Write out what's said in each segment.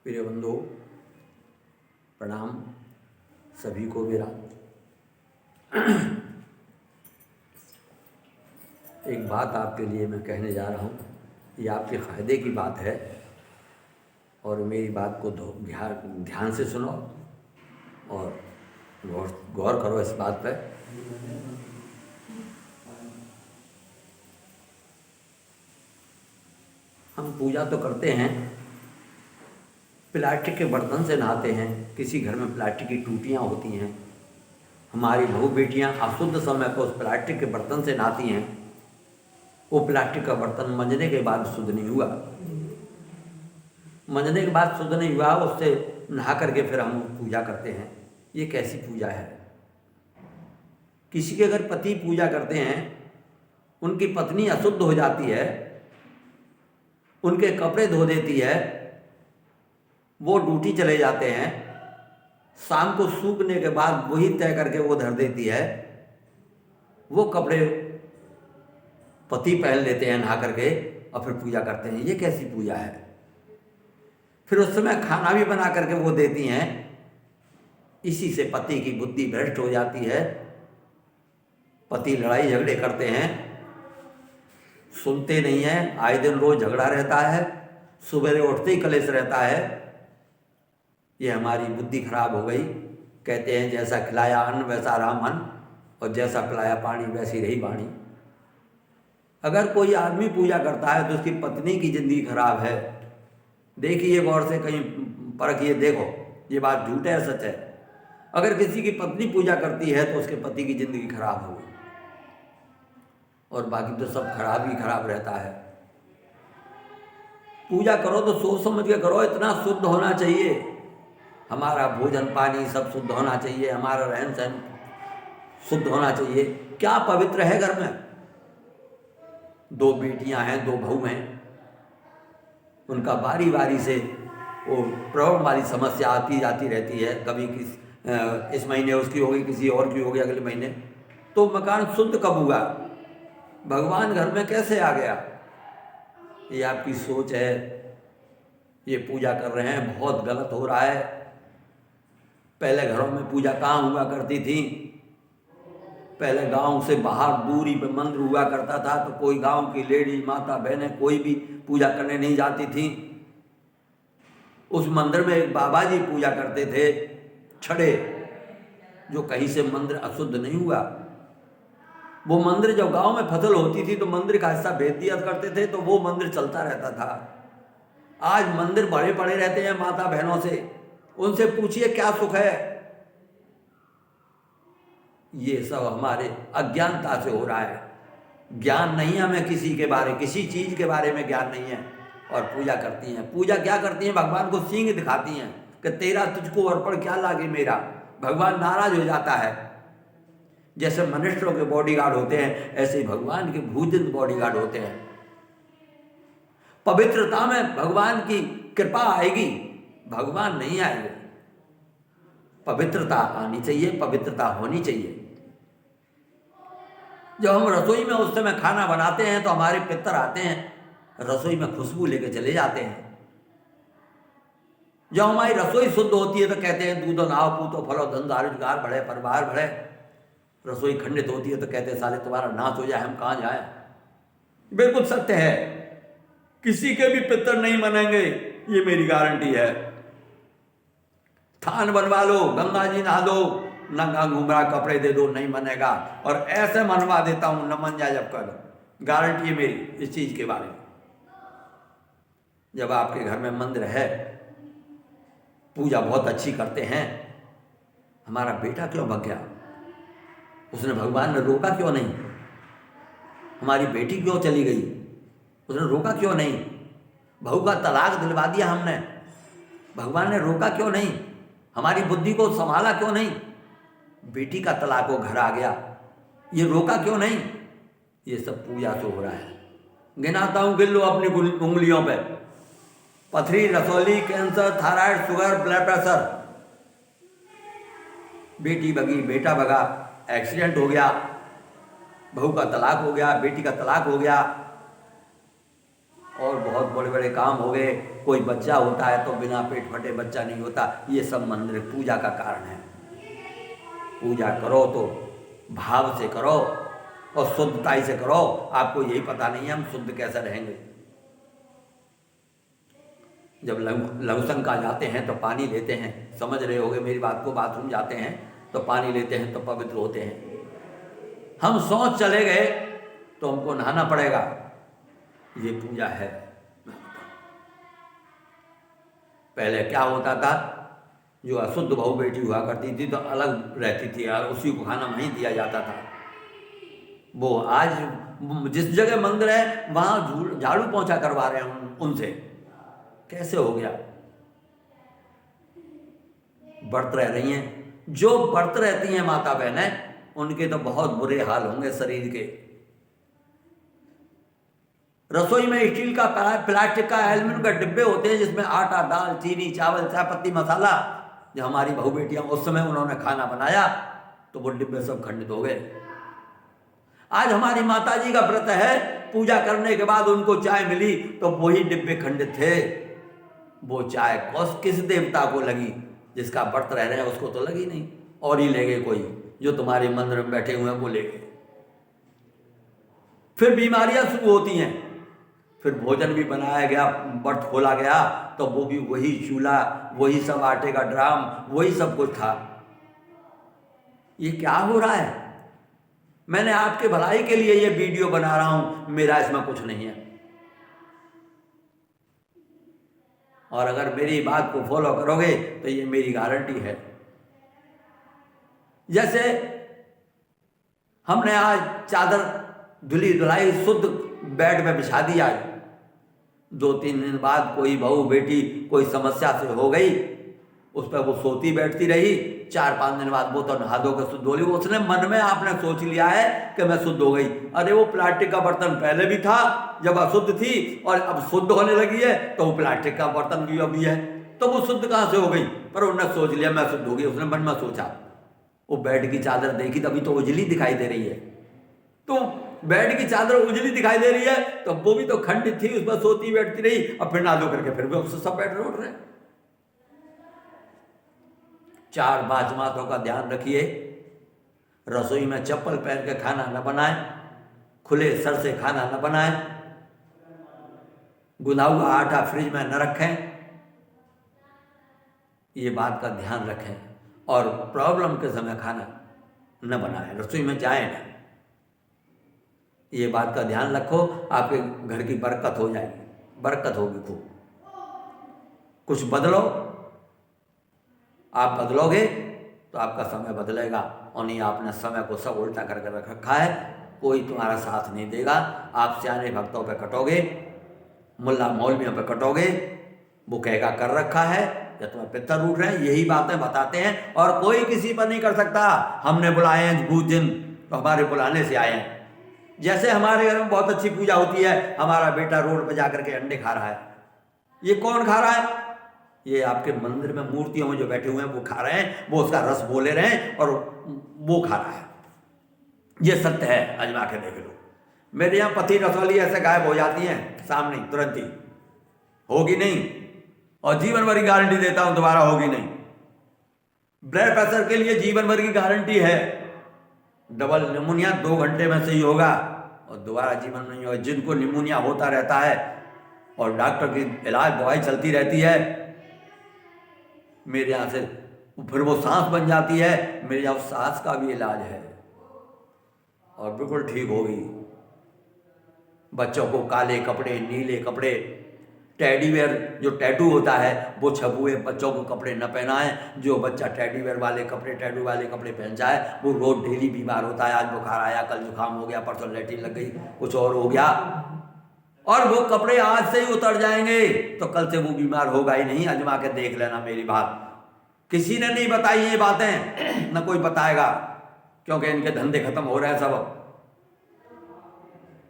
प्रिय बंधु प्रणाम सभी को मेरा। एक बात आपके लिए मैं कहने जा रहा हूँ, ये आपके फ़ायदे की बात है और मेरी बात को ध्यान से सुनो और गौर करो इस बात पर। हम पूजा तो करते हैं, प्लास्टिक के बर्तन से नहाते हैं, किसी घर में प्लास्टिक की टूटियाँ होती हैं, हमारी बहू बेटियाँ अशुद्ध समय पर उस प्लास्टिक के बर्तन से नहाती हैं। वो प्लास्टिक का बर्तन मंजने के बाद शुद्ध नहीं हुआ, मंजने के बाद शुद्ध नहीं हुआ, उससे नहा करके फिर हम पूजा करते हैं। ये कैसी पूजा है? किसी के अगर पति पूजा करते हैं, उनकी पत्नी अशुद्ध हो जाती है, उनके कपड़े धो देती है, वो ड्यूटी चले जाते हैं, शाम को सूखने के बाद वही तय करके वो धर देती है, वो कपड़े पति पहन लेते हैं नहा करके और फिर पूजा करते हैं। ये कैसी पूजा है? फिर उस समय खाना भी बना करके वो देती हैं। इसी से पति की बुद्धि भ्रष्ट हो जाती है, पति लड़ाई झगड़े करते हैं, सुनते नहीं हैं, आए दिन रोज झगड़ा रहता है, सुबह उठते ही कलेश रहता है। ये हमारी बुद्धि खराब हो गई। कहते हैं जैसा खिलाया अन्न वैसा रहा मन, और जैसा पिलाया पानी वैसी रही वाणी। अगर कोई आदमी पूजा करता है तो उसकी पत्नी की जिंदगी खराब है। देखिए गौर से, कहीं परखिए, देखो ये बात झूठ है सच है। अगर किसी की पत्नी पूजा करती है तो उसके पति की जिंदगी खराब होगी, और बाकी तो सब खराब ही खराब रहता है। पूजा करो तो सोच समझ के करो, इतना शुद्ध होना चाहिए, हमारा भोजन पानी सब शुद्ध होना चाहिए, हमारा रहन सहन शुद्ध होना चाहिए। क्या पवित्र है घर में? दो बेटियां हैं, दो बहू हैं, उनका बारी बारी से वो प्रॉब्लम वाली समस्या आती जाती रहती है। कभी इस महीने उसकी होगी, किसी और की होगी अगले महीने। तो मकान शुद्ध कब हुआ? भगवान घर में कैसे आ गया? ये आपकी सोच है। ये पूजा कर रहे हैं, बहुत गलत हो रहा है। पहले घरों में पूजा कहाँ हुआ करती थी? पहले गांव से बाहर दूरी पे मंदिर हुआ करता था, तो कोई गांव की लेडीज माता बहनें कोई भी पूजा करने नहीं जाती थी। उस मंदिर में एक बाबा जी पूजा करते थे, छड़े, जो कहीं से मंदिर अशुद्ध नहीं हुआ। वो मंदिर जब गांव में फसल होती थी तो मंदिर का हिस्सा भेज दिया करते थे, तो वो मंदिर चलता रहता था। आज मंदिर बड़े पड़े रहते हैं माता बहनों से, उनसे पूछिए क्या सुख है? ये सब हमारे अज्ञानता से हो रहा है। ज्ञान नहीं है हमें किसी के बारे, किसी चीज के बारे में ज्ञान नहीं है, और पूजा करती हैं। पूजा क्या करती हैं? भगवान को सींग दिखाती हैं कि तेरा तुझको अर्पण क्या लागे मेरा। भगवान नाराज हो जाता है। जैसे मनुष्यों के बॉडीगार्ड होते हैं, ऐसे ही भगवान के भूजिंद बॉडीगार्ड होते हैं। पवित्रता में भगवान की कृपा आएगी, भगवान नहीं आएंगे। पवित्रता आनी चाहिए, पवित्रता होनी चाहिए। जब हम रसोई में उस समय खाना बनाते हैं तो हमारे पितर आते हैं, रसोई में खुशबू लेके चले जाते हैं। जब हमारी रसोई शुद्ध होती है तो कहते हैं दूधो नाव पूतो फलो धंधा रोजगार बढ़े परिवार बढ़े। रसोई खंडित होती है तो कहते हैं साले तुम्हारा नाश हो जाए, हम कहाँ जाए। बिल्कुल सत्य है, किसी के भी पितर नहीं मनेंगे, ये मेरी गारंटी है। थान बनवा लो, गंगा जी नहा दो, नंगा घुमरा कपड़े दे दो, नहीं मनेगा। और ऐसे मनवा देता हूं न मन जाए जब कर, गारंटी है मेरी इस चीज के बारे में। जब आपके घर में मंदिर है, पूजा बहुत अच्छी करते हैं, हमारा बेटा क्यों भग गया? उसने, भगवान ने रोका क्यों नहीं? हमारी बेटी क्यों चली गई? उसने रोका क्यों नहीं? बहू का तलाक दिलवा दिया हमने, भगवान ने रोका क्यों नहीं? हमारी बुद्धि को संभाला क्यों नहीं? बेटी का तलाक हो, घर आ गया, ये रोका क्यों नहीं? ये सब पूजा से हो रहा है। गिनाता हूं, गिन लो अपनी उंगलियों पे। पथरी, रसौली, cancer, thyroid, sugar, blood pressure. बेटी भगी, बेटा भगा, एक्सीडेंट हो गया, बहू का तलाक हो गया, बेटी का तलाक हो गया, और बहुत बड़े बड़े काम हो गए। कोई बच्चा होता है तो बिना पेट फटे बच्चा नहीं होता। ये सब मंदिर पूजा का कारण है। पूजा करो तो भाव से करो और शुद्धताई से करो। आपको यही पता नहीं है हम शुद्ध कैसे रहेंगे। जब लघुशंका जाते हैं तो पानी लेते हैं, समझ रहे होगे मेरी बात को, बाथरूम जाते हैं तो पानी लेते हैं तो पवित्र होते हैं। हम शौच चले गए तो हमको नहाना पड़ेगा, ये पूजा है। पहले क्या होता था, जो अशुद्ध बहू बेटी हुआ करती थी तो अलग रहती थी और उसी को खाना नहीं दिया जाता था। वो आज जिस जगह मंदिर है वहां झाड़ू पोंछा करवा रहे हैं उनसे। कैसे हो गया? व्रत रह रही हैं। जो व्रत रहती हैं माता बहनें, उनके तो बहुत बुरे हाल होंगे शरीर के। रसोई में स्टील का, प्लास्टिक का, एल्युमिनियम का डिब्बे होते हैं जिसमें आटा, दाल, चीनी, चावल, चाय पत्ती, मसाला। जब हमारी बहू बेटियां उस समय उन्होंने खाना बनाया तो वो डिब्बे सब खंडित हो गए। आज हमारी माता जी का व्रत है, पूजा करने के बाद उनको चाय मिली तो वही डिब्बे खंडित थे। वो चाय किस देवता को लगी? जिसका व्रत रह रहे हैं उसको तो लगी नहीं, और ही ले गए कोई जो तुम्हारे मंदिर में बैठे हुए हैं वो ले गए। फिर बीमारियां शुरू होती हैं। फिर भोजन भी बनाया गया, व्रत खोला गया तो वो भी वही चूल्हा, वही सब आटे का ड्राम, वही सब कुछ था। ये क्या हो रहा है? मैंने आपके भलाई के लिए ये वीडियो बना रहा हूं, मेरा इसमें कुछ नहीं है। और अगर मेरी बात को फॉलो करोगे तो ये मेरी गारंटी है। जैसे हमने आज चादर धुली धुलाई शुद्ध बेड में बिछा दी, आज 2-3 दिन बाद कोई बहू बेटी कोई समस्या से हो गई, उस पर वो सोती बैठती रही, 4-5 दिन बाद वो तो नहा धो के शुद्ध हो गई। उसने मन में आपने सोच लिया है कि मैं शुद्ध हो गई। अरे वो प्लास्टिक का बर्तन पहले भी था जब अशुद्ध थी, और अब शुद्ध होने लगी है तो वो प्लास्टिक का बर्तन भी अभी है, तो वो शुद्ध कहाँ से हो गई? पर उन्होंने सोच लिया मैं शुद्ध हो गई। उसने मन में सोचा, वो बेड की चादर देखी तभी तो उजली दिखाई दे रही है। तो बेड की चादर उजली दिखाई दे रही है तो वो भी तो खंडित थी, उस पर सोती बैठती रही, अब फिर ना धो करके फिर भी उससे सब बैठ उठ रहे। 4 बातों का ध्यान रखिए। रसोई में चप्पल पहन के खाना न बनाएं, खुले सर से खाना न बनाएं, गुना हुआ आटा फ्रिज में न रखें, ये बात का ध्यान रखें। और प्रॉब्लम के समय खाना न बनाएं, रसोई में जाए न, ये बात का ध्यान रखो। आपके घर की बरकत हो जाएगी, बरकत होगी खूब। कुछ बदलो, आप बदलोगे तो आपका समय बदलेगा, और नहीं आपने समय को सब उल्टा करके रख रखा है, कोई तुम्हारा साथ नहीं देगा। आप सियाने भक्तों पे कटोगे, मुल्ला मौलवियों पे कटोगे, वो कहेगा कर रखा है या तुम्हें पितर उठ रहे हैं, यही बातें बताते हैं, और कोई किसी पर नहीं कर सकता। हमने बुलाए हैं भूत जिन तो हमारे बुलाने से आए हैं। जैसे हमारे घर में बहुत अच्छी पूजा होती है, हमारा बेटा रोड पे जाकर के अंडे खा रहा है, ये कौन खा रहा है? ये आपके मंदिर में मूर्तियों में जो बैठे हुए हैं वो खा रहे हैं, वो उसका रस बोले रहे हैं और वो खा रहा है। ये सत्य है, अजमा के देख लो। मेरे यहाँ पति रसौली ऐसे गायब हो जाती हैं सामने तुरंत ही, होगी नहीं, और जीवन भर की गारंटी देता हूं दोबारा होगी नहीं। ब्लड प्रेशर के लिए जीवन भर की गारंटी है, डबल निमोनिया 2 घंटे में से ही होगा और दोबारा जीवन नहीं होगा। जिनको निमोनिया होता रहता है और डॉक्टर की इलाज दवाई चलती रहती है, मेरे यहाँ से फिर वो सांस बन जाती है, मेरे यहाँ सांस का भी इलाज है और बिल्कुल ठीक होगी। बच्चों को काले कपड़े, नीले कपड़े, टेडी बेयर जो टैटू होता है वो छपुए बच्चों को कपड़े न पहनाएं। जो बच्चा टेडी बेयर वाले कपड़े, टैटू वाले कपड़े पहन जाए वो रोज डेली बीमार होता है। आज बुखार आया, कल जुकाम हो गया, परसों लैट्रिन लग गई, कुछ और हो गया, और वो कपड़े आज से ही उतर जाएंगे तो कल से वो बीमार होगा ही नहीं। अजमा के देख लेना मेरी बात। किसी ने नहीं बताई ये बातें, न कोई बताएगा, क्योंकि इनके धंधे खत्म हो रहे हैं। सब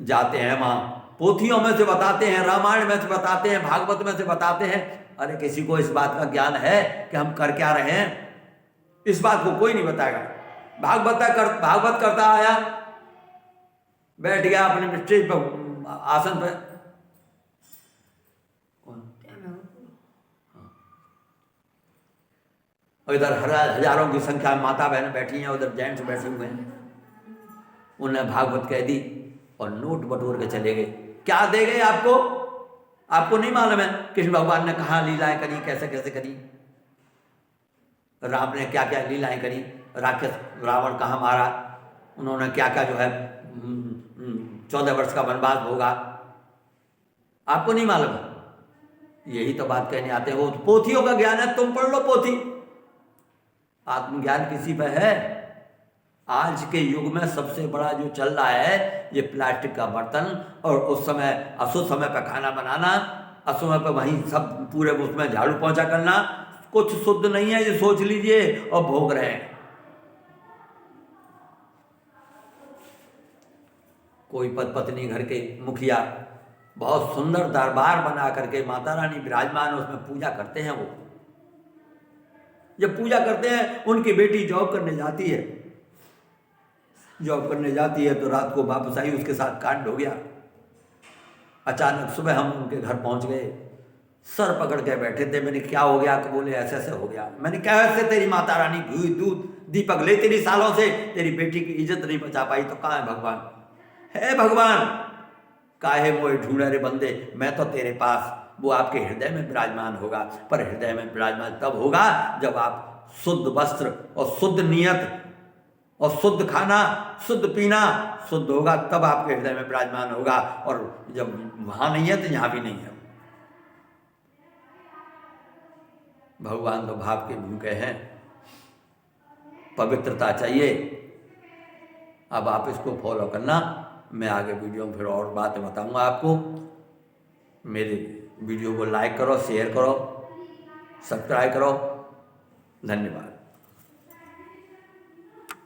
जाते हैं वहां, पोथियों में से बताते हैं, रामायण में से बताते हैं, भागवत में से बताते हैं। अरे किसी को इस बात का ज्ञान है कि हम कर क्या रहे हैं? इस बात को कोई नहीं बताएगा। भागवत करता आया, बैठ गया अपने स्टेज पर, आसन पर, और इधर हजारों की संख्या में माता बहन बैठी हैं, उधर जेंट्स बैठे हुए हैं। उन्हें भागवत कह दी और नोट बटोर के चले गए। क्या दे गए आपको? आपको नहीं मालूम है कृष्ण भगवान ने कहाँ लीलाएं करी, कैसे कैसे करी, राम ने क्या क्या लीलाएं करी, राक्षस रावण कहाँ मारा, उन्होंने क्या क्या जो है 14 वर्ष का वनवास भोगा, आपको नहीं मालूम है। यही तो बात कहने आते हैं। वो पोथियों का ज्ञान है, तुम पढ़ लो पोथी। आत्मज्ञान किसी पे है? आज के युग में सबसे बड़ा जो चल रहा है ये प्लास्टिक का बर्तन, और उस समय अशुद्ध समय पर खाना बनाना, अशुद्ध समय पर वहीं सब पूरे उसमें झाड़ू पोंछा करना, कुछ शुद्ध नहीं है ये सोच लीजिए, और भोग रहे हैं। कोई पद पत्नी घर के मुखिया बहुत सुंदर दरबार बना करके माता रानी विराजमान, उसमें पूजा करते हैं। वो जब पूजा करते हैं, उनकी बेटी जॉब करने जाती है, जॉब करने जाती है तो रात को वापस आई, उसके साथ कांड हो गया। अचानक सुबह हम उनके घर पहुंच गए, सर पकड़ के बैठे थे। मैंने क्या हो गया? बोले ऐसे ऐसे हो गया। मैंने क्या ऐसे? तेरी माता रानी घी दूध दीपक ले तेरी सालों से, तेरी बेटी की इज्जत नहीं बचा पाई, तो कहाँ है भगवान? है भगवान, काहे मोए ढूंढे रे बंदे, मैं तो तेरे पास। वो आपके हृदय में विराजमान होगा, पर हृदय में विराजमान तब होगा जब आप शुद्ध वस्त्र और शुद्ध नियत और शुद्ध खाना, शुद्ध पीना शुद्ध होगा, तब आपके हृदय में विराजमान होगा। और जब वहां नहीं है तो यहां भी नहीं है। भगवान तो भाव के भूखे हैं, पवित्रता चाहिए। अब आप इसको फॉलो करना। मैं आगे वीडियो में फिर और बातें बताऊंगा आपको। मेरे वीडियो को लाइक करो, शेयर करो, सब्सक्राइब करो। धन्यवाद।